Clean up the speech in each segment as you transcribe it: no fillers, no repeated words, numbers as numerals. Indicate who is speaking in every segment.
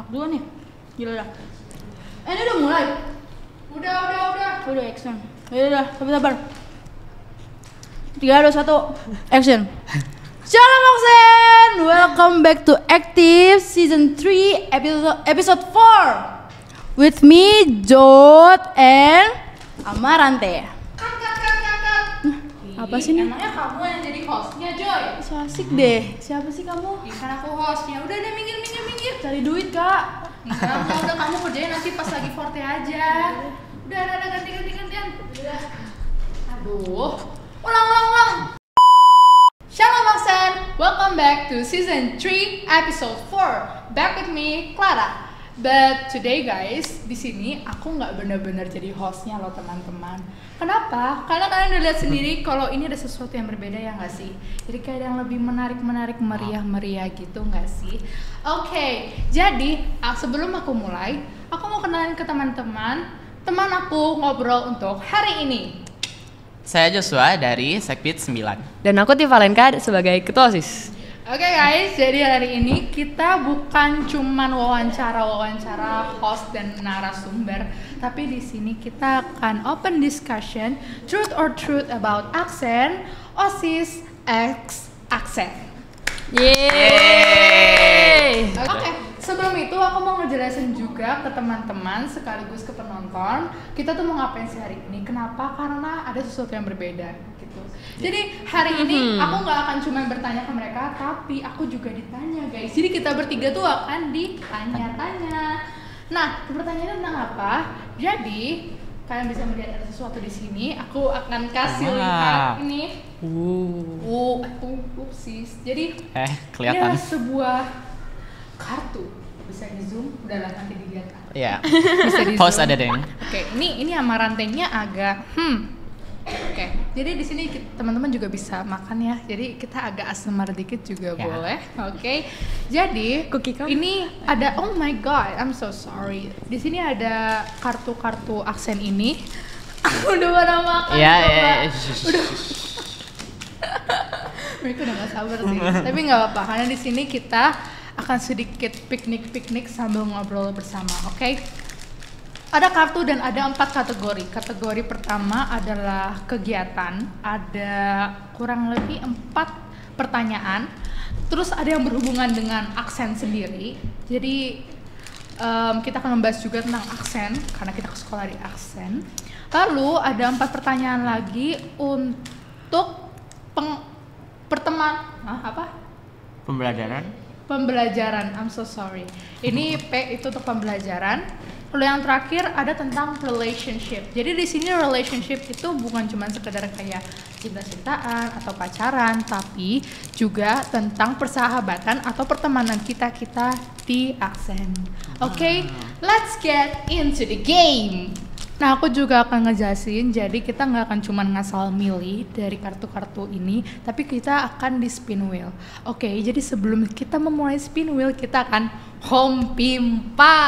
Speaker 1: dulu nih. Gila dah. Ini udah mulai. Udah action. Udah, sabar. 3, 2, 1, action. Shalom Aksen, welcome back to Active Season 3 episode 4 with me, Jod and Amarante. Apa sih nih?
Speaker 2: Emangnya kamu yang jadi hostnya, Joy?
Speaker 1: So asik deh, siapa sih kamu?
Speaker 2: Ya kan aku hostnya, udah deh minggir.
Speaker 1: Cari duit kak.
Speaker 2: Enggak, udah kamu kerjain nanti pas lagi forte aja. Udah, gantian. Aduh, ulang. Shalom Aksen, welcome back to season 3 episode 4. Back with me, Clara. But today guys, di sini aku nggak benar-benar jadi hostnya loh teman-teman. Kenapa? Karena kalian udah lihat sendiri kalau ini ada sesuatu yang berbeda ya nggak sih? Jadi kayak yang lebih menarik, meriah gitu nggak sih? Oke, jadi sebelum aku mulai, aku mau kenalin ke teman-teman aku ngobrol untuk hari ini.
Speaker 3: Saya Joshua dari Sekpit 9.
Speaker 4: Dan aku Tivalenka sebagai ketua OSIS.
Speaker 2: Oke guys, jadi hari ini kita bukan cuman wawancara host dan narasumber, tapi di sini kita akan open discussion truth or truth about Aksen, OSIS X Aksen.
Speaker 4: Yeay.
Speaker 2: Oke, sebelum itu aku mau ngejelasin juga ke teman-teman sekaligus ke penonton, kita tuh mau ngapain sih hari ini? Kenapa? Karena ada sesuatu yang berbeda gitu. Jadi hari ini aku nggak akan cuma bertanya ke mereka, tapi aku juga ditanya guys. Jadi kita bertiga tuh akan ditanya-tanya. Nah, pertanyaannya tentang apa? Jadi kalian bisa melihat ada sesuatu di sini. Aku akan kasih lihat ini. Sis. Jadi
Speaker 3: kelihatan.
Speaker 2: ini sebuah kartu. Bisa di zoom, udahlah nanti dilihat.
Speaker 3: Iya.
Speaker 2: Bisa di
Speaker 3: Pause
Speaker 2: zoom.
Speaker 3: ada deh.
Speaker 2: Oke, ini amarantenya agak Oke, jadi di sini teman-teman juga bisa makan ya. Jadi kita agak ASMR dikit juga
Speaker 3: Ya.
Speaker 2: boleh. Oke. Jadi
Speaker 4: Cookie kamu?
Speaker 2: ini ada, oh my god, I'm so sorry. Di sini ada kartu-kartu Aksen ini. Udah pada makan.
Speaker 3: Iya.
Speaker 2: Mereka udah gak sabar sih. Tapi nggak apa-apa, karena di sini kita akan sedikit piknik sambil ngobrol bersama. Oke? Ada kartu dan ada 4 kategori. Kategori pertama adalah kegiatan. Ada kurang lebih 4 pertanyaan. Terus ada yang berhubungan dengan aksen sendiri. Jadi kita akan membahas juga tentang aksen karena kita ke sekolah di aksen. Lalu ada 4 pertanyaan lagi untuk pembelajaran. I'm so sorry. Ini P itu untuk pembelajaran. Lalu yang terakhir ada tentang relationship. Jadi di sini relationship itu bukan cuma sekedar kayak cinta-cintaan atau pacaran, tapi juga tentang persahabatan atau pertemanan kita di aksen. Oke, let's get into the game. Nah, aku juga akan ngejelasin, jadi kita nggak akan cuma ngasal milih dari kartu-kartu ini, tapi kita akan di spin wheel. Oke, jadi sebelum kita memulai spin wheel, kita akan home pimpa.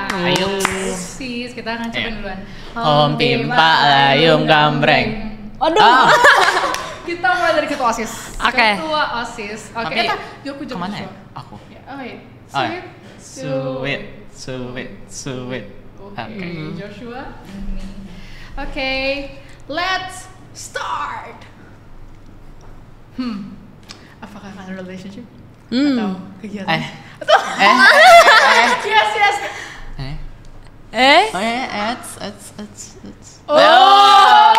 Speaker 3: Ayo.
Speaker 2: Sis, kita akan cobain duluan.
Speaker 3: Home pimpa layung gambreng.
Speaker 4: Aduh.
Speaker 2: Kita mulai dari ketua OSIS.
Speaker 4: Oke.
Speaker 2: Ketua OSIS. Oke,
Speaker 3: Tapi kemana ya? Aku.
Speaker 2: Oh iya.
Speaker 3: Sweet.
Speaker 2: Oke, Joshua. Oke, let's start. Apakah akan relationship atau kegiatan? Yes. Oh,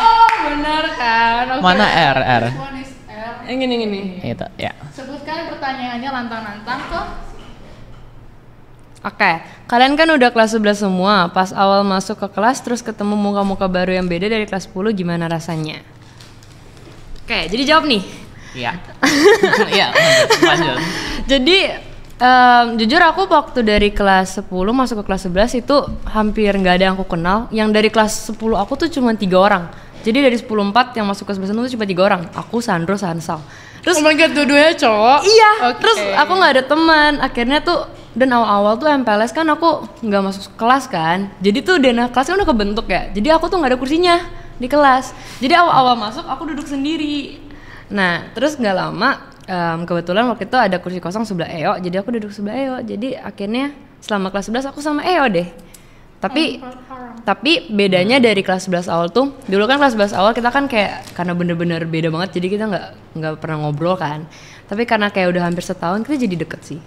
Speaker 2: benar kan? Okay.
Speaker 3: Mana R?
Speaker 2: This one is R.
Speaker 4: Yang ini.
Speaker 3: Itu, ya.
Speaker 2: Sebutkan pertanyaannya lantang-lantang kok.
Speaker 4: Oke, kalian kan udah kelas 11 semua. Pas awal masuk ke kelas terus ketemu muka-muka baru yang beda dari kelas 10, gimana rasanya? Oke, jadi jawab nih.
Speaker 3: Iya. Iya, lanjut.
Speaker 4: Jadi jujur aku waktu dari kelas 10 masuk ke kelas 11 itu hampir nggak ada yang aku kenal. Yang dari kelas 10 aku tuh cuma 3 orang. Jadi dari 10-4 yang masuk ke kelas 11 itu cuma 3 orang. Aku, Sandro, Sansal. Terus
Speaker 2: Oh my god, dua-duanya cowok?
Speaker 4: iya,
Speaker 2: Okay.
Speaker 4: terus aku nggak ada teman. Akhirnya tuh dan awal-awal tuh MPLS kan aku nggak masuk kelas kan. Jadi tuh dana kelasnya udah kebentuk ya. Jadi aku tuh nggak ada kursinya di kelas. Jadi awal-awal masuk aku duduk sendiri. Nah terus nggak lama kebetulan waktu itu ada kursi kosong sebelah EO, jadi aku duduk sebelah EO. Jadi akhirnya selama kelas 11 aku sama EO deh. Tapi bedanya dari kelas 11 awal tuh, dulu kan kelas 11 awal kita kan kayak karena bener-bener beda banget, jadi kita nggak pernah ngobrol kan. Tapi karena kayak udah hampir setahun kita jadi deket sih.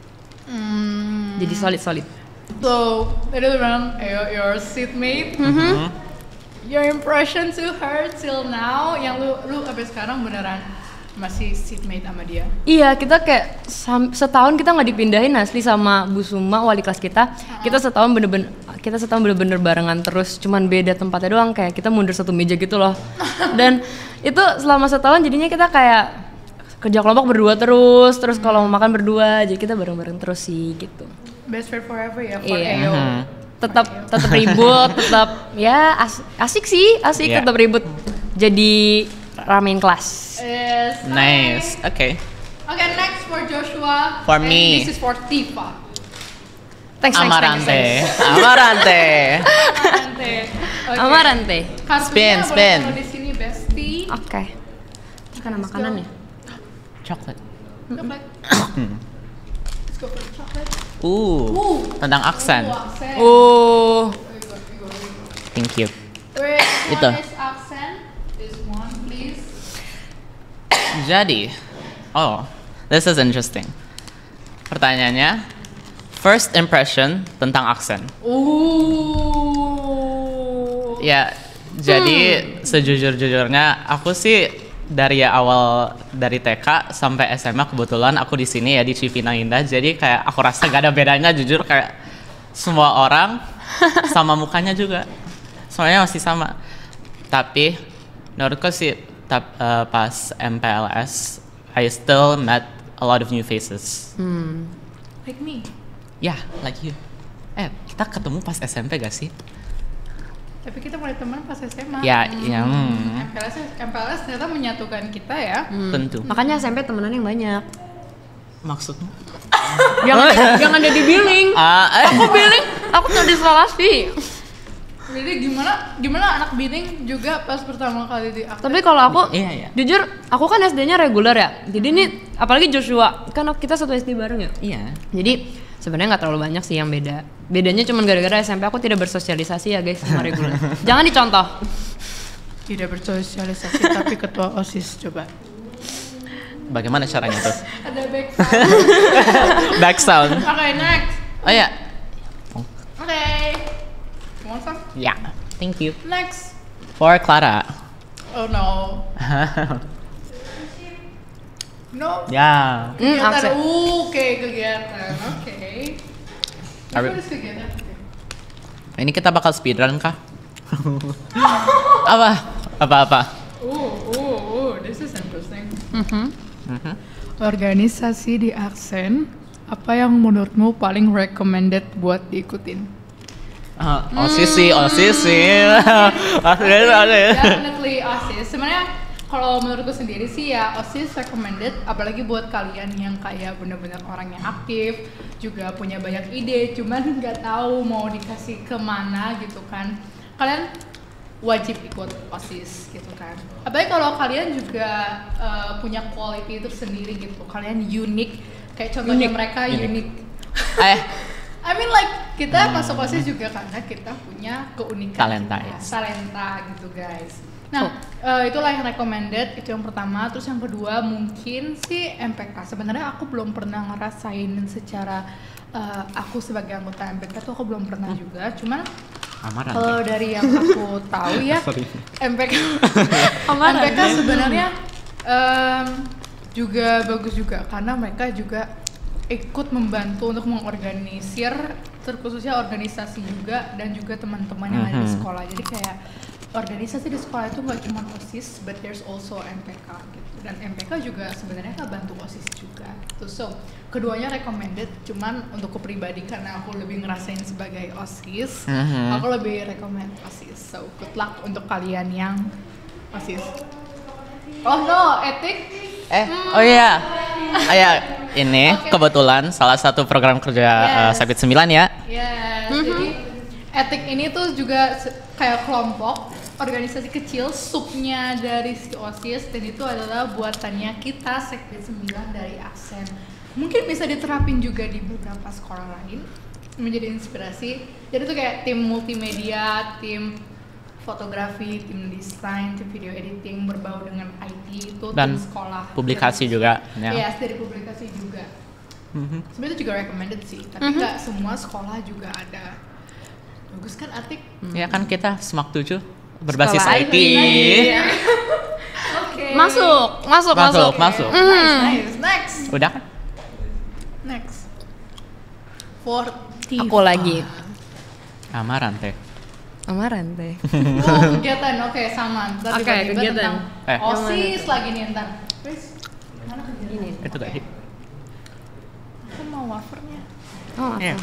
Speaker 4: Jadi solid.
Speaker 2: So, tadi lu bilang your seatmate, your impression to her till now, yang lu sampai sekarang beneran masih seatmate sama dia?
Speaker 4: Iya, kita kayak setahun kita nggak dipindahin asli sama Bu Suma, wali kelas kita. Kita setahun bener-bener barengan terus, cuman beda tempatnya doang, kayak kita mundur satu meja gitu loh. Dan itu selama setahun jadinya kita kayak kerja kelompok berdua terus kalau mau makan berdua, jadi kita bareng-bareng terus sih gitu.
Speaker 2: Best friend forever ya, for
Speaker 4: Iya.
Speaker 2: EO.
Speaker 4: Tetap ribut, tetap ya asik sih,
Speaker 3: Iya.
Speaker 4: tetap ribut. Jadi ramein kelas.
Speaker 2: Yes,
Speaker 3: Nice. Okay.
Speaker 2: Okay, next for Joshua.
Speaker 3: For
Speaker 2: and
Speaker 3: me.
Speaker 2: This is for Tifa.
Speaker 4: Thanks.
Speaker 3: Amarante.
Speaker 2: Amarante. Okay.
Speaker 4: Amarante.
Speaker 2: Kartunya
Speaker 3: Spin.
Speaker 2: boleh taruh di sini, bestie.
Speaker 4: Oke. Makanan ya.
Speaker 3: Chocolate.
Speaker 2: Coklat. Let's go for chocolate.
Speaker 3: Tentang aksen.
Speaker 2: Aksen.
Speaker 3: Thank you.
Speaker 2: Wait,
Speaker 3: Itu.
Speaker 2: one is accent. This one, please.
Speaker 3: Jadi, this is interesting. Pertanyaannya, first impression tentang aksen. Ya, jadi sejujur-jujurnya aku sih dari awal dari TK sampai SMA kebetulan aku di sini ya di Cipinang Indah. Jadi kayak aku rasa gak ada bedanya, jujur kayak semua orang sama mukanya juga. Semuanya masih sama. Tapi menurutku sih pas MPLS I still met a lot of new faces.
Speaker 2: Like me.
Speaker 3: Yeah, like you. Kita ketemu pas SMP gak sih?
Speaker 2: Tapi kita mulai teman pas SMA.
Speaker 3: Ya,
Speaker 2: MPLS ternyata menyatukan kita ya.
Speaker 3: tentu.
Speaker 4: Makanya SMP temenan yang banyak.
Speaker 3: Maksudmu?
Speaker 4: Jangan jadi billing. Aku billing, aku tuh di Sulawesi.
Speaker 2: Jadi gimana anak bidding juga pas pertama kali di aktif?
Speaker 4: Tapi kalau aku,
Speaker 3: Iya.
Speaker 4: jujur, aku kan SD-nya reguler ya. Jadi ini, apalagi Joshua, kan kita satu SD bareng ya.
Speaker 3: Iya.
Speaker 4: Jadi sebenarnya nggak terlalu banyak sih yang beda. Bedanya cuma gara-gara SMP aku tidak bersosialisasi ya guys sama reguler. Jangan dicontoh.
Speaker 2: Tidak bersosialisasi tapi ketua OSIS coba.
Speaker 3: Bagaimana caranya tuh?
Speaker 2: Ada back sound.
Speaker 3: Back sound.
Speaker 2: Okay, next.
Speaker 3: Oh ya.
Speaker 2: Okay. You want some?
Speaker 3: Ya. Thank you.
Speaker 2: Next.
Speaker 3: For Clara.
Speaker 2: Oh no. No.
Speaker 3: Ya.
Speaker 2: Kegiatan.
Speaker 4: aksen.
Speaker 2: Oke, kegiatan. Oke.
Speaker 3: Are we-
Speaker 2: Apa kegiatan?
Speaker 3: Ini kita bakal speedrun kah? Apa?
Speaker 2: This is interesting. Organisasi di aksen, apa yang menurutmu paling recommended buat diikutin?
Speaker 3: OSIS.
Speaker 2: Definitely OSIS. Sebenarnya kalau menurutku sendiri sih ya OSIS recommended, apalagi buat kalian yang kayak bener-bener orang yang aktif, juga punya banyak ide, cuman nggak tahu mau dikasih kemana gitu kan. Kalian wajib ikut OSIS gitu kan. Apalagi kalau kalian juga punya quality itu sendiri gitu, kalian unik. Kayak contohnya mereka unik. I mean like kita masuk OSIS juga karena kita punya keunikan
Speaker 3: Talenta,
Speaker 2: kita,
Speaker 3: yes.
Speaker 2: talenta gitu guys. Nah, itulah yang recommended, itu yang pertama. Terus yang kedua mungkin sih MPK. Sebenarnya aku belum pernah ngerasain secara aku sebagai anggota MPK tuh aku belum pernah juga. Cuman kalau dari yang aku tahu ya, MPK sebenarnya juga bagus juga karena mereka juga ikut membantu untuk mengorganisir, terkhususnya organisasi juga dan juga teman-teman yang ada di sekolah. Jadi kayak organisasi di sekolah itu nggak cuma OSIS, but there's also MPK gitu. Dan MPK juga sebenarnya kan bantu OSIS juga. Gitu. So keduanya recommended. Cuman untuk aku pribadi karena aku lebih ngerasain sebagai OSIS, aku lebih recommend OSIS. So good luck untuk kalian yang OSIS. Oh no, etik.
Speaker 3: Oh iya. Ini kebetulan salah satu program kerja Sakit 9 ya.
Speaker 2: Yes, jadi etik ini tuh juga kayak kelompok organisasi kecil, subnya dari si OSIS, dan itu adalah buatannya kita Sekbid 9 dari Aksen. Mungkin bisa diterapin juga di beberapa sekolah lain, menjadi inspirasi. Jadi itu kayak tim multimedia, tim fotografi, tim desain, tim video editing berbau dengan IT itu
Speaker 3: Dan
Speaker 2: tim sekolah.
Speaker 3: publikasi juga, ya.
Speaker 2: Iya, dari publikasi juga. Sebenarnya itu juga recommended sih, tapi nggak semua sekolah juga ada. Bagus kan Atik?
Speaker 3: Ya kan kita SMAK 7 berbasis
Speaker 4: Sekolah
Speaker 3: IT.
Speaker 2: Oke.
Speaker 4: Masuk.
Speaker 3: Masuk.
Speaker 2: Nice. Next.
Speaker 3: Udah kan?
Speaker 2: Next. 40.
Speaker 4: Aku lagi.
Speaker 3: Amaran teh.
Speaker 4: Amaran teh.
Speaker 2: Oh, kegiatan. Oke, sama. Ntar
Speaker 4: Oke,
Speaker 2: tiba-tiba
Speaker 4: kegiatan.
Speaker 2: tentang OSIS lagi nih ntar. Chris, mana kegiatan?
Speaker 3: Itu tadi.
Speaker 2: Aku mau wafernya.
Speaker 4: Oh, apa?
Speaker 3: Iya.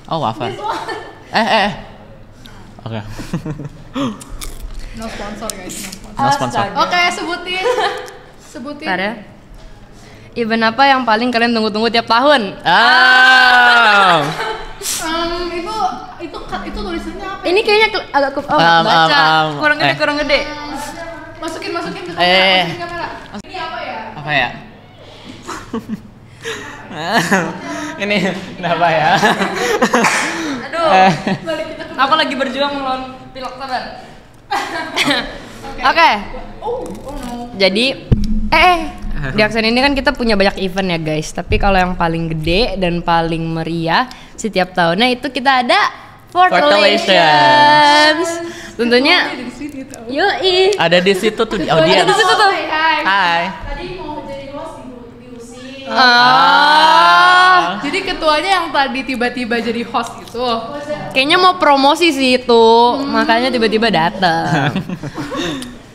Speaker 3: Oh, wafer. Oke.
Speaker 2: No sponsor guys, no sponsor.
Speaker 3: No sponsor.
Speaker 2: Oke, sebutin.
Speaker 4: Bentar ya. Event apa yang paling kalian tunggu-tunggu tiap tahun?
Speaker 2: Itu tulisannya apa?
Speaker 4: Ini kayaknya agak baca. Kurang gede.
Speaker 2: Masukin ke kamera. Masukin kamera. Ini apa ya?
Speaker 3: Apa ya? Ini kenapa ya?
Speaker 4: Aduh. Aku lagi berjuang melawan pilek, sabar. Oke.
Speaker 2: Oh no.
Speaker 4: Jadi di Aksen ini kan kita punya banyak event ya guys. Tapi kalau yang paling gede dan paling meriah setiap tahunnya itu kita ada Fortalations. Tentunya yoi.
Speaker 3: Ada di situ tuh di audiens.
Speaker 4: Ada di situ tuh.
Speaker 3: Hai.
Speaker 2: Tadi mau jadi host di USI. Jadi ketuanya yang tadi tiba-tiba jadi host itu.
Speaker 4: Kayaknya mau promosi sih itu, makanya tiba-tiba datang.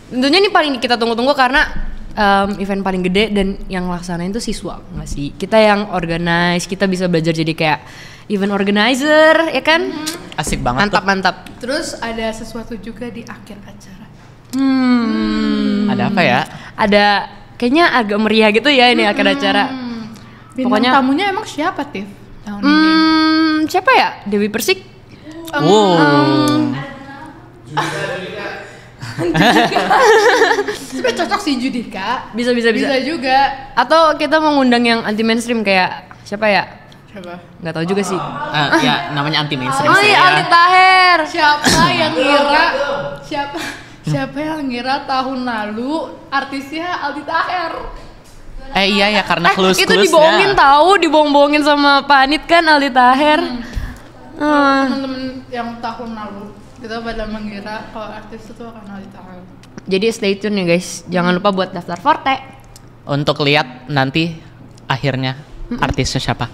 Speaker 4: Tentunya ini paling kita tunggu-tunggu karena event paling gede dan yang laksanain tuh siswa, nggak sih? Kita yang organize, kita bisa belajar jadi kayak event organizer, ya kan?
Speaker 3: Asik banget tuh.
Speaker 4: Mantap.
Speaker 2: Terus ada sesuatu juga di akhir acara.
Speaker 3: Ada apa ya?
Speaker 4: Ada kayaknya agak meriah gitu ya ini akhir acara.
Speaker 2: Bintang
Speaker 4: Pokoknya-
Speaker 2: tamunya emang siapa, Tiff? Tahun ini.
Speaker 4: Siapa ya? Dewi Persik?
Speaker 2: Sebenarnya cocok sih Judika.
Speaker 4: Bisa.
Speaker 2: Bisa juga.
Speaker 4: Atau kita mengundang yang anti mainstream kayak siapa ya?
Speaker 2: Coba.
Speaker 4: Nggak tahu juga sih.
Speaker 3: Ya namanya anti mainstream
Speaker 4: Oh
Speaker 3: sih
Speaker 4: iya,
Speaker 3: ya.
Speaker 4: Aldi Taher.
Speaker 2: Siapa yang ngira tahun lalu artisnya Aldi Taher?
Speaker 3: Iya ya karena
Speaker 4: Itu
Speaker 3: klus-klusnya.
Speaker 4: dibohongin sama Pak Anit kan Aldi Taher.
Speaker 2: Temen-temen yang tahun lalu kita pada mengira kalau artis itu akan Aldi Taher.
Speaker 4: Jadi stay tune ya guys. Jangan lupa buat daftar Forte.
Speaker 3: Untuk lihat nanti akhirnya artisnya siapa.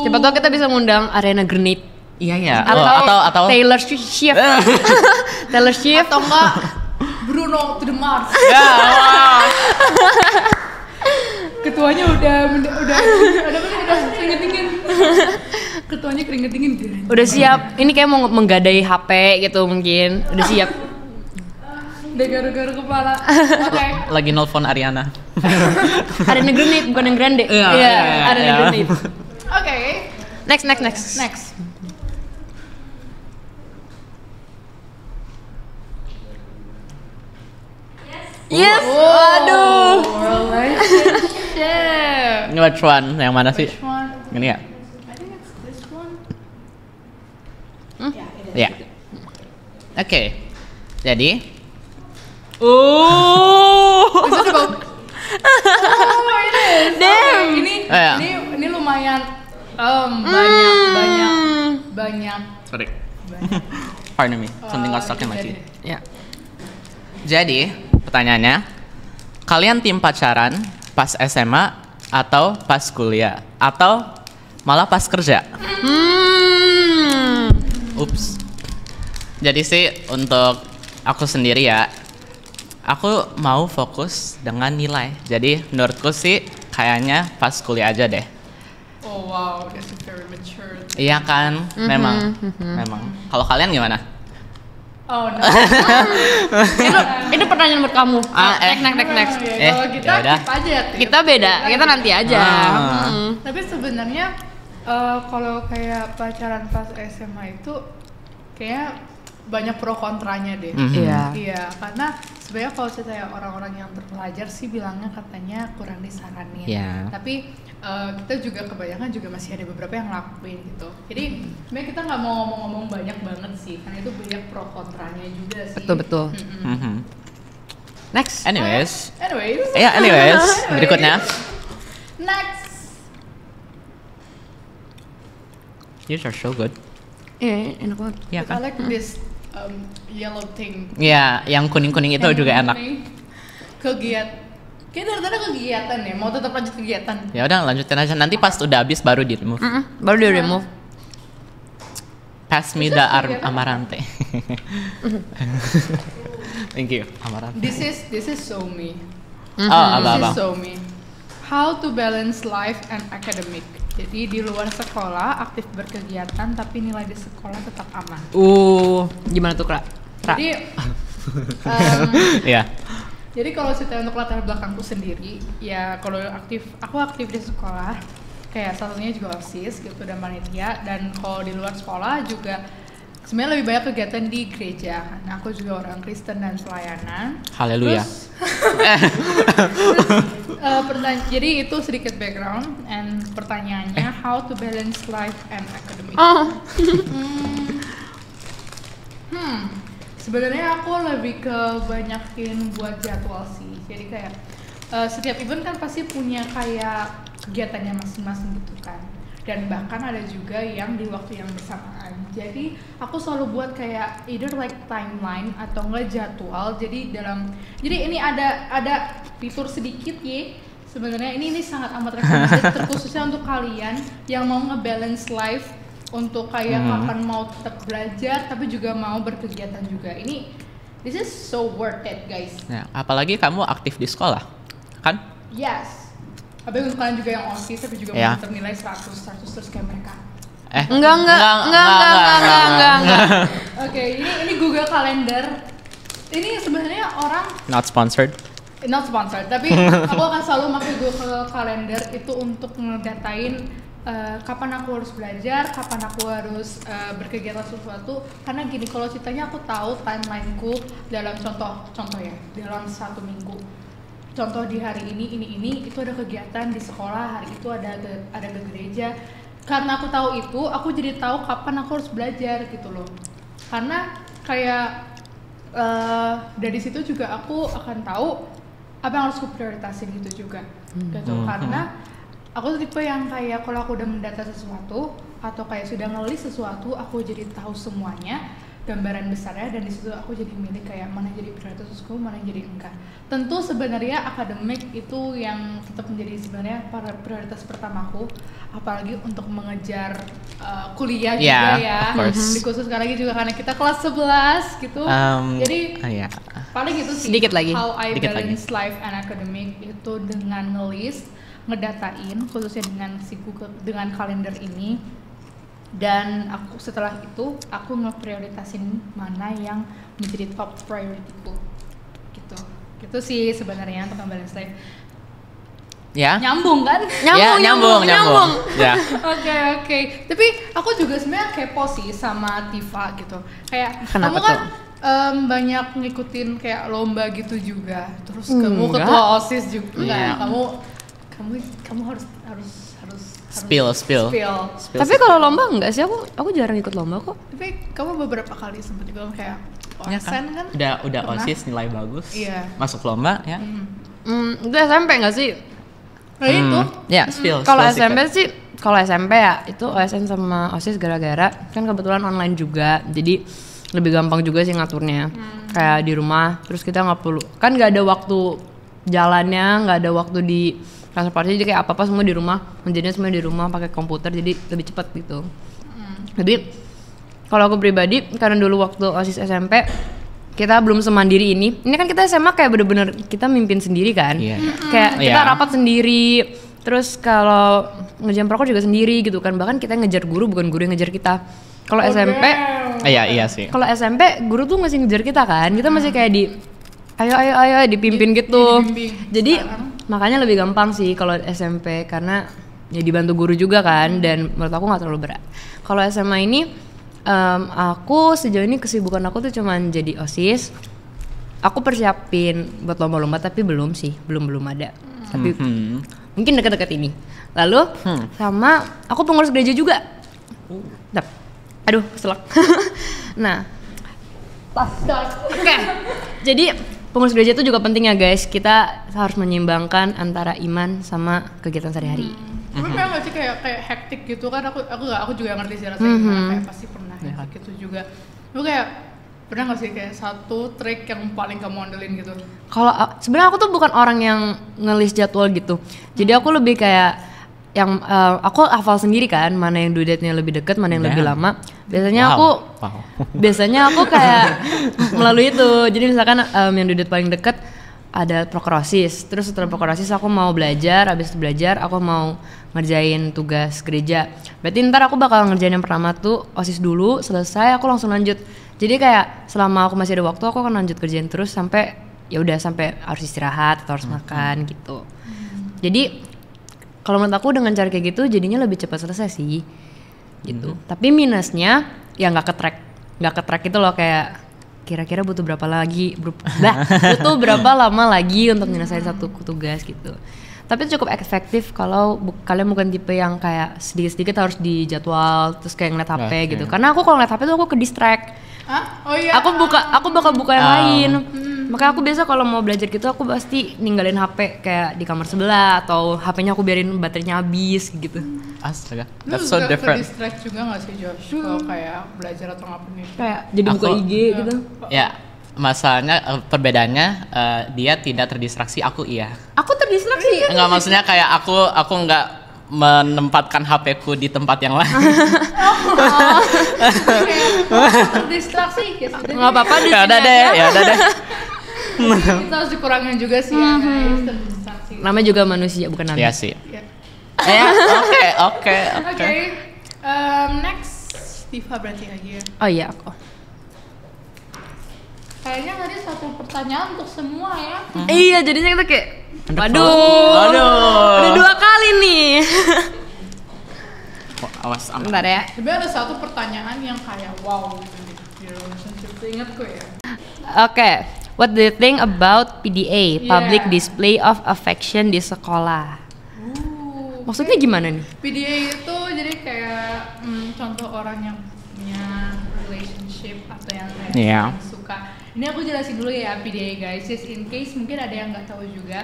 Speaker 4: Siapa tahu kita bisa ngundang Ariana Grande
Speaker 3: Iya ya.
Speaker 4: atau Taylor Swift. Taylor Swift
Speaker 2: Atau enggak Bruno to the Mars.
Speaker 3: Ya, wah.
Speaker 2: Ketuanya udah keringet dingin. Ketuanya keringet dingin.
Speaker 4: udah siap. Ini kayak mau menggadai HP gitu mungkin. Udah siap.
Speaker 2: Udah garu-garu kepala. Oke.
Speaker 3: Lagi nelfon Ariana.
Speaker 4: Ariana Grande bukan yang Grande.
Speaker 3: Iya,
Speaker 4: Ariana
Speaker 3: iya.
Speaker 4: Grande.
Speaker 2: Oke.
Speaker 4: Next.
Speaker 2: Next.
Speaker 4: Yes. Waduh.
Speaker 2: Relationship.
Speaker 3: Which one? Yang mana sih?
Speaker 2: Which one?
Speaker 3: Ini ya?
Speaker 2: I think it's this one.
Speaker 3: Ya. Oke. Jadi
Speaker 2: Is it about? Oh, it is.
Speaker 4: Damn.
Speaker 2: Okay,
Speaker 3: Oh, ya.
Speaker 2: ini lumayan banyak.
Speaker 3: sorry. Pardon me. Something got stuck in my teeth.
Speaker 4: Ya.
Speaker 3: Jadi, pertanyaannya, kalian tim pacaran pas SMA atau pas kuliah atau malah pas kerja? Ups. Jadi sih untuk aku sendiri ya, aku mau fokus dengan nilai. Jadi menurutku sih kayaknya pas kuliah aja deh.
Speaker 2: Oh wow, that's very mature.
Speaker 3: Iya kan? Memang. Kalau kalian gimana?
Speaker 2: Oh no.
Speaker 4: Ini pertanyaan buat kamu. Next.
Speaker 2: Oke, kalau kita
Speaker 3: yaudah.
Speaker 2: keep aja. Tip.
Speaker 4: Kita beda. Kita nanti aja.
Speaker 2: Tapi sebenarnya kalau kayak pacaran pas SMA itu kayak banyak pro kontranya deh.
Speaker 4: Iya.
Speaker 2: Iya, karena sebenarnya kalau saya orang-orang yang terpelajar sih bilangnya katanya kurang disaranin.
Speaker 3: Iya.
Speaker 2: Tapi kita juga kebanyakan juga masih ada beberapa yang ngelakuin gitu. Jadi sebenarnya kita nggak mau ngomong-ngomong banyak banget sih, karena itu banyak pro kontranya juga sih.
Speaker 4: Betul. Next.
Speaker 3: Anyways,
Speaker 2: Anyways.
Speaker 3: berikutnya.
Speaker 2: Next.
Speaker 3: These are so good.
Speaker 4: Iya, enak banget.
Speaker 3: Iya
Speaker 2: I
Speaker 3: kan?
Speaker 2: like this yellow thing.
Speaker 3: Iya, yang kuning-kuning itu juga enak.
Speaker 2: Kita ada kegiatan ya, mau tetap lanjut kegiatan.
Speaker 3: Ya udah lanjutin aja, nanti pas udah habis baru di remove.
Speaker 4: Baru di remove.
Speaker 3: Pass me the amarante. Thank you, amarante.
Speaker 2: This is so me.
Speaker 3: Oh,
Speaker 2: This
Speaker 3: apa-apa.
Speaker 2: is so me. How to balance life and academic. Jadi di luar sekolah aktif berkegiatan tapi nilai di sekolah tetap aman.
Speaker 4: Gimana tuh, Kak?
Speaker 2: Jadi
Speaker 3: Iya.
Speaker 2: jadi kalau cerita untuk latar belakangku sendiri, ya kalau aku aktif di sekolah, kayak satunya juga OSIS gitu dan panitia, dan kalau di luar sekolah juga sebenarnya lebih banyak kegiatan di gereja. Nah, aku juga orang Kristen dan pelayanan.
Speaker 3: Haleluya.
Speaker 2: Jadi itu sedikit background, and pertanyaannya how to balance life and academic. Sebenarnya aku lebih ke banyakin buat jadwal sih. Jadi kayak setiap event kan pasti punya kayak kegiatannya masing-masing gitu kan. Dan bahkan ada juga yang di waktu yang bersamaan. Jadi aku selalu buat kayak either like timeline atau enggak jadwal. Jadi ini ada fitur sedikit ya. Sebenarnya ini sangat amat recommended terkhususnya untuk kalian yang mau ngebalance life untuk kayak kapan mau tetap belajar tapi juga mau berkegiatan juga. This is so worth it, guys.
Speaker 3: Ya, apalagi kamu aktif di sekolah, kan?
Speaker 2: Yes. Tapi untuk kalian juga yang OSIS tapi juga
Speaker 3: Ya.
Speaker 2: mau ternilai 100 terus kayak mereka.
Speaker 4: Enggak.
Speaker 2: Oke, ini Google Calendar. Ini sebenarnya orang
Speaker 3: Not sponsored.
Speaker 2: not sponsored, tapi aku akan selalu pakai Google Calendar itu untuk ngedatain kapan aku harus belajar, kapan aku harus berkegiatan sesuatu. Karena gini, kalau ceritanya aku tahu timelineku dalam contoh ya, dalam 1 minggu. Contoh di hari ini itu ada kegiatan di sekolah, hari itu ada ke gereja. Karena aku tahu itu, aku jadi tahu kapan aku harus belajar gitu loh. Karena kayak dari situ juga aku akan tahu apa yang harus aku prioritasin gitu juga. Gitu. Karena aku tipe yang kayak kalau aku udah mendata sesuatu atau kayak sudah ngelis sesuatu, aku jadi tahu semuanya, gambaran besarnya, dan di situ aku jadi milih kayak mana yang jadi prioritasku, mana yang jadi enggak. Tentu sebenarnya akademik itu yang tetap menjadi sebenarnya prioritas pertamaku, apalagi untuk mengejar kuliah juga ya.
Speaker 3: Of course.
Speaker 2: Dikhususkan lagi juga karena kita kelas 11 gitu. Jadi
Speaker 3: Iya.
Speaker 2: paling itu sih
Speaker 4: Sedikit lagi.
Speaker 2: how I
Speaker 3: Sedikit
Speaker 2: balance life and academic itu dengan ngelis, ngedatain khususnya dengan dengan kalender ini. Dan aku setelah itu aku ngeprioritasin mana yang menjadi top priority-ku gitu sih sebenarnya untuk balance life.
Speaker 3: Ya.
Speaker 2: Nyambung kan?
Speaker 3: Nyambung. Ya.
Speaker 2: Oke. Tapi aku juga sebenarnya kepo sih sama Tifa gitu. Kayak
Speaker 4: Kenapa
Speaker 2: kamu kan
Speaker 4: tuh?
Speaker 2: banyak ngikutin kayak lomba gitu juga. Terus kamu ketua OSIS juga.
Speaker 3: Iya.
Speaker 2: Kamu harus
Speaker 3: Spill.
Speaker 4: Tapi kalau lomba enggak sih, aku jarang ikut lomba kok.
Speaker 2: Tapi kamu beberapa kali sempat juga kayak
Speaker 3: Ya
Speaker 2: OSN kan?
Speaker 3: Udah
Speaker 2: Pernah?
Speaker 3: OSIS nilai bagus.
Speaker 2: Iya.
Speaker 3: Masuk lomba ya.
Speaker 4: Itu SMP enggak sih?
Speaker 2: Nah itu
Speaker 3: Ya, spill.
Speaker 4: Kalau
Speaker 3: spill
Speaker 4: SMP
Speaker 3: secret.
Speaker 4: sih, kalau SMP ya itu OSN sama OSIS gara-gara kan kebetulan online juga, jadi lebih gampang juga sih ngaturnya. Kayak di rumah, terus kita nggak perlu, kan nggak ada waktu jalannya, nggak ada waktu di transportasi, jadi kayak apa-apa semua di rumah, menjadinya semua di rumah pakai komputer, jadi lebih cepat gitu. Jadi kalau aku pribadi, karena dulu waktu OSIS SMP kita belum semandiri ini kan kita SMA kayak bener-bener kita mimpin sendiri kan.
Speaker 3: Iya.
Speaker 4: Kayak kita
Speaker 3: Iya.
Speaker 4: rapat sendiri, terus kalau ngerjain prokor juga sendiri gitu kan, bahkan kita ngejar guru bukan guru yang ngejar kita. Kalau SMP,
Speaker 3: Iya sih.
Speaker 4: kalau SMP guru tuh masih ngejar kita kan, kita masih kayak di ayo dipimpin gitu.
Speaker 2: dibimbing.
Speaker 4: Jadi makanya lebih gampang sih kalau SMP karena ya dibantu guru juga kan, dan menurut aku nggak terlalu berat. Kalau SMA ini Aku sejauh ini kesibukan aku tuh cuman jadi OSIS. Aku persiapin buat lomba-lomba tapi belum ada. Tapi mungkin dekat-dekat ini. Lalu sama aku pengurus gereja juga. Aduh, selak. Nah, oke. Jadi pengurus gereja itu juga penting ya guys. Kita harus menyeimbangkan antara iman sama kegiatan sehari-hari.
Speaker 2: Tapi pernah nggak sih kayak hektik gitu kan? Aku juga ngerti sih rasanya gimana, kayak pasti pernah hektik gitu juga. Lu kayak pernah nggak sih kayak satu trik yang paling kamu andelin gitu?
Speaker 4: Kalau sebenarnya aku tuh bukan orang yang ngelis jadwal gitu. Jadi aku lebih kayak yang aku hafal sendiri kan mana yang due date-nya lebih dekat, mana yang lebih lama. Biasanya aku kayak melalui itu. Jadi misalkan yang due date paling dekat ada prokrosis. Terus setelah prokrosis aku mau belajar, habis itu belajar aku mau ngerjain tugas gereja. Berarti ntar aku bakal ngerjain yang pertama tuh OSIS dulu, selesai aku langsung lanjut. Jadi kayak selama aku masih ada waktu aku akan lanjut kerjain terus sampai ya udah sampai harus istirahat atau harus makan gitu. Jadi kalau menurut aku dengan cara kayak gitu jadinya lebih cepat selesai sih gitu. Tapi minusnya ya nggak ke-track itu loh, kayak kira-kira butuh berapa lama lagi untuk nyelesain satu tugas gitu. Tapi cukup efektif kalau kalian bukan tipe yang kayak sedikit-sedikit harus dijadwal terus kayak ngeliat HP gitu. Karena aku kalau ngeliat HP tuh aku ke distract.
Speaker 2: Oh iya.
Speaker 4: Aku bakal buka yang lain. Makanya aku biasa kalau mau belajar gitu aku pasti ninggalin HP kayak di kamar sebelah atau HP-nya aku biarin baterainya habis gitu.
Speaker 3: Astaga,
Speaker 2: Lu
Speaker 3: that's so different.
Speaker 2: Lu distract juga gak sih Josh kalau kayak belajar atau ngapain gitu?
Speaker 4: Kayak jadi buka IG gitu.
Speaker 3: Ya, masalahnya perbedaannya dia tidak terdistraksi, aku iya.
Speaker 4: Aku terdistraksi.
Speaker 3: Enggak, maksudnya kayak aku enggak menempatkan HP-ku di tempat yang lain.
Speaker 2: Terdistraksi ya sudah.
Speaker 4: Nggak apa-apa di
Speaker 3: Ya
Speaker 4: sini
Speaker 3: udah deh,
Speaker 4: aja.
Speaker 3: ya udah deh.
Speaker 2: Kita harus dikurangin juga sih ya guys, terdistraksi.
Speaker 4: Namanya juga manusia bukan nabi.
Speaker 3: Iya sih.
Speaker 2: Ya.
Speaker 3: Oke.
Speaker 2: Next Tifa berarti lagi ya.
Speaker 4: Oh iya aku.
Speaker 2: Kayaknya tadi satu pertanyaan untuk semua ya.
Speaker 4: Iya, jadinya kita kayak waduh. Udah 2 kali nih.
Speaker 3: Awas aman.
Speaker 4: Bentar ya.
Speaker 2: Sebenarnya ada satu pertanyaan yang kayak wow gitu di relationship. Ingatku ya.
Speaker 4: Oke. What do you think about PDA, Public
Speaker 2: Yeah.
Speaker 4: Display of Affection di sekolah? Maksudnya gimana nih?
Speaker 2: PDA itu jadi kayak contoh orang yang punya relationship atau yang kayak
Speaker 3: Iya.
Speaker 2: suka. Ini aku jelasin dulu ya PDA guys, just in case mungkin ada yang nggak tahu juga.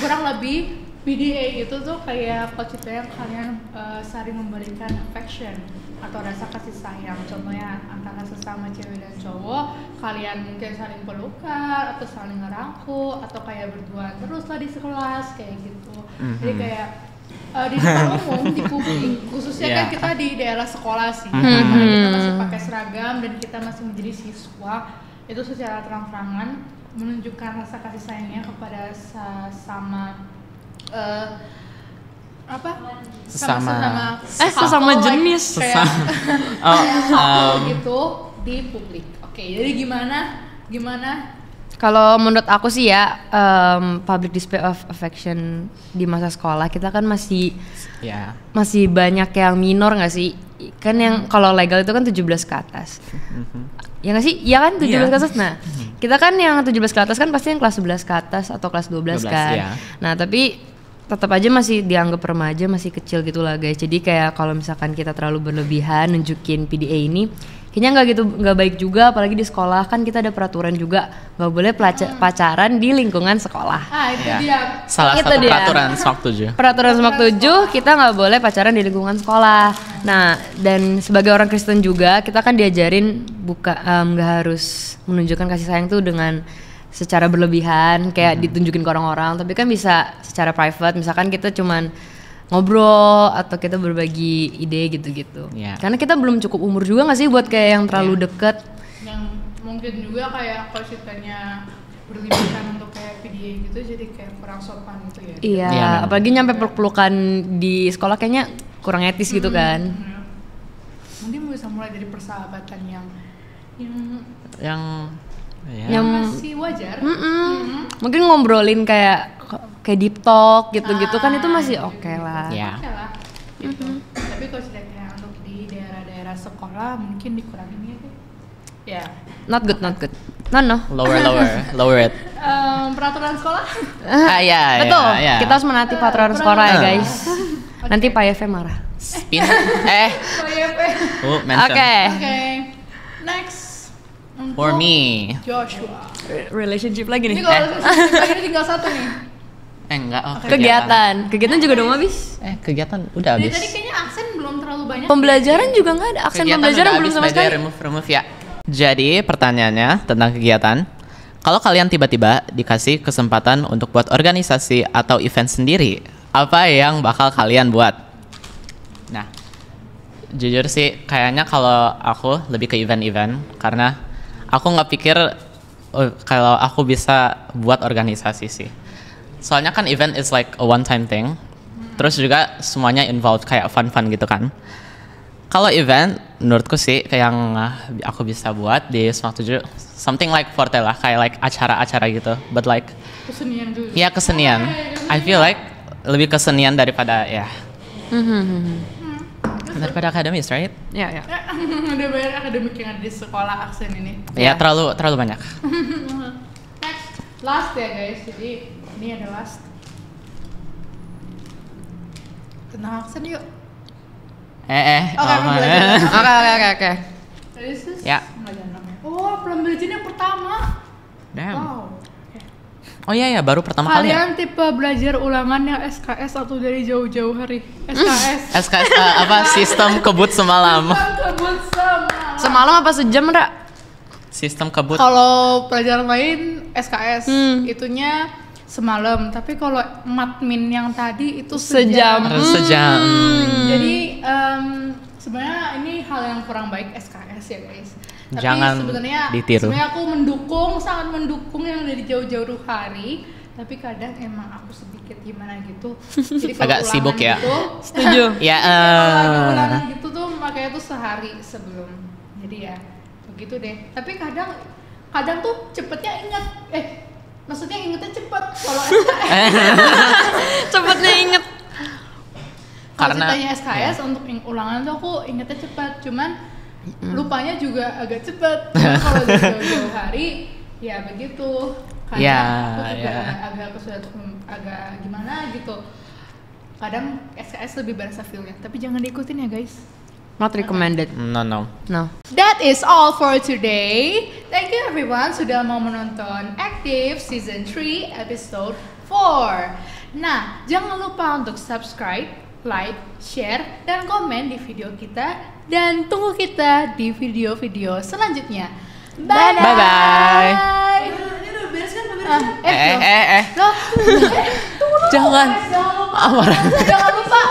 Speaker 2: Kurang lebih PDA itu tuh kayak kalau ceritanya kalian saling memberikan affection atau rasa kasih sayang. Contohnya antara sesama cewek dan cowok, kalian mungkin saling pelukan atau saling ngerangkul atau kayak berdua terus lah di sekelas kayak gitu. Jadi kayak di depan umum, di publik, khususnya kan kita di daerah sekolah sih, karena kita masih pakai seragam dan kita masih menjadi siswa, itu secara terang-terangan menunjukkan rasa kasih sayangnya kepada sesama
Speaker 4: Sesama jenis.
Speaker 2: kayak gitu di publik. Oke, jadi gimana?
Speaker 4: Kalau menurut aku sih ya, public display of affection di masa sekolah kita kan masih banyak yang minor nggak sih? Kan yang kalau legal itu kan 17 ke atas. Ya nggak sih? Ya kan 17 ke atas. Nah, kita kan yang 17 ke atas kan pasti yang kelas 11 ke atas atau kelas 12 kan.
Speaker 3: Ya.
Speaker 4: Nah, tapi tetap aja masih dianggap remaja, masih kecil gitu lah guys. Jadi kayak kalau misalkan kita terlalu berlebihan nunjukin PDA ini, kayaknya nggak baik juga, apalagi di sekolah kan kita ada peraturan juga nggak boleh pacaran di lingkungan sekolah.
Speaker 2: Itu dia.
Speaker 3: Salah
Speaker 4: Itu
Speaker 3: satu
Speaker 4: dia.
Speaker 3: peraturan SMAK 7.
Speaker 4: Peraturan SMAK 7 kita nggak boleh pacaran di lingkungan sekolah. Nah, dan sebagai orang Kristen juga kita kan diajarin nggak harus menunjukkan kasih sayang tuh dengan secara berlebihan kayak ditunjukin ke orang-orang, tapi kan bisa secara private, misalkan kita cuman ngobrol atau kita berbagi ide gitu-gitu. Karena kita belum cukup umur juga nggak sih buat kayak yang terlalu deket.
Speaker 2: Yang mungkin juga kayak kalau ceritanya berlebihan untuk kayak PDA gitu, jadi kayak kurang sopan gitu ya.
Speaker 4: Iya, apalagi nyampe peluk-pelukan di sekolah kayaknya kurang etis gitu kan.
Speaker 2: Mungkin bisa mulai dari persahabatan yang masih wajar.
Speaker 4: Mungkin ngobrolin kayak deep talk gitu-gitu kan itu masih oke lah.
Speaker 2: Gitu. Tapi kalau kayak untuk di daerah-daerah sekolah mungkin dikurangin ya. Ya.
Speaker 4: Not good. No.
Speaker 3: Lower it.
Speaker 2: Peraturan sekolah?
Speaker 3: Ya.
Speaker 4: Betul.
Speaker 3: Ya.
Speaker 4: Kita harus menaati peraturan sekolah ya guys. Nanti Pak Yefe marah.
Speaker 3: Spin.
Speaker 4: Oke.
Speaker 2: Oke. Next.
Speaker 3: For
Speaker 2: Untuk
Speaker 3: me.
Speaker 2: Joshua.
Speaker 4: Relationship lagi
Speaker 2: Ini
Speaker 4: nih.
Speaker 2: kalau ini tinggal satu nih.
Speaker 3: Enggak.
Speaker 4: Kegiatan juga dong habis.
Speaker 3: Kegiatan udah
Speaker 2: Dari
Speaker 3: habis.
Speaker 2: tadi kayaknya aksen belum terlalu banyak.
Speaker 4: Pembelajaran juga nggak ada. Aksen
Speaker 3: Kegiatan
Speaker 4: pembelajaran
Speaker 3: udah
Speaker 4: belum
Speaker 3: habis,
Speaker 4: sama
Speaker 3: by the way,
Speaker 4: sekali.
Speaker 3: remove ya. Jadi pertanyaannya tentang kegiatan. Kalau kalian tiba-tiba dikasih kesempatan untuk buat organisasi atau event sendiri, apa yang bakal kalian buat? Nah, jujur sih kayaknya kalau aku lebih ke event-event karena aku nggak pikir kalau aku bisa buat organisasi sih. Soalnya kan event is like a one time thing. Terus juga semuanya involved kayak fun-fun gitu kan. Kalau event, menurutku sih kayak yang aku bisa buat di Semak 7 something like Forte lah, kayak like acara-acara gitu, but like
Speaker 2: Kesenian dulu.
Speaker 3: ya kesenian. I feel like lebih kesenian daripada ya daripada akademis, right?
Speaker 4: Ya.
Speaker 2: Udah banyak akademik yang ada di sekolah aksen ini.
Speaker 3: Ya terlalu banyak.
Speaker 2: Next, last ya guys. Jadi ini ada last. Tentang aksen yuk.
Speaker 4: Oke.
Speaker 2: This is
Speaker 3: Ya.
Speaker 2: Oh, pembelajaran yang pertama.
Speaker 3: Damn.
Speaker 2: Wow.
Speaker 3: Oh iya baru pertama kali ya.
Speaker 2: Kalian tipe belajar ulangan yang SKS atau dari jauh-jauh hari? SKS.
Speaker 3: SKS sistem kebut semalam.
Speaker 2: Kebut sama.
Speaker 4: Semalam apa sejam, Ra?
Speaker 3: Sistem kebut.
Speaker 2: Kalau pelajaran lain SKS itunya semalam, tapi kalau matmin yang tadi itu sejam.
Speaker 3: Sejam.
Speaker 2: Jadi sebenarnya ini hal yang kurang baik SKS ya guys. Tapi
Speaker 3: Jangan
Speaker 2: sebenarnya
Speaker 3: ditiru.
Speaker 2: aku sangat mendukung yang dari jauh-jauh hari. Tapi kadang emang aku sedikit gimana gitu. Jadi kalau
Speaker 3: Agak
Speaker 2: ulangan
Speaker 3: sibuk ya.
Speaker 2: Gitu,
Speaker 4: Setuju.
Speaker 3: Ya.
Speaker 2: kalau lagi ulangan gitu tuh makanya tuh sehari sebelum. Jadi ya begitu deh. Tapi kadang tuh cepetnya ingat. Maksudnya ingetnya cepet. Kalau SKS.
Speaker 4: Cepetnya inget.
Speaker 2: Kalau
Speaker 3: Karena-
Speaker 2: ceritanya SKS untuk ulangan tuh aku ingetnya cepat, cuman lupanya juga agak cepat. Kalau dari jauh-jauh hari, ya begitu. Kadang
Speaker 3: Ya,
Speaker 2: aku juga
Speaker 3: ya.
Speaker 2: agak kesulitan, agak gimana gitu. Kadang SKS lebih berasa feel-nya, tapi jangan diikutin ya guys.
Speaker 4: Not recommended.
Speaker 3: No.
Speaker 2: That is all for today. Thank you everyone sudah mau menonton Active Season 3 Episode 4. Nah, jangan lupa untuk subscribe, like, share, dan komen di video kita. Dan tunggu kita di video-video selanjutnya. Bye-bye.
Speaker 3: Bye-bye.
Speaker 1: Ini udah beres kan pembahasan?
Speaker 2: Loh,
Speaker 3: Jangan.
Speaker 2: jangan lupa.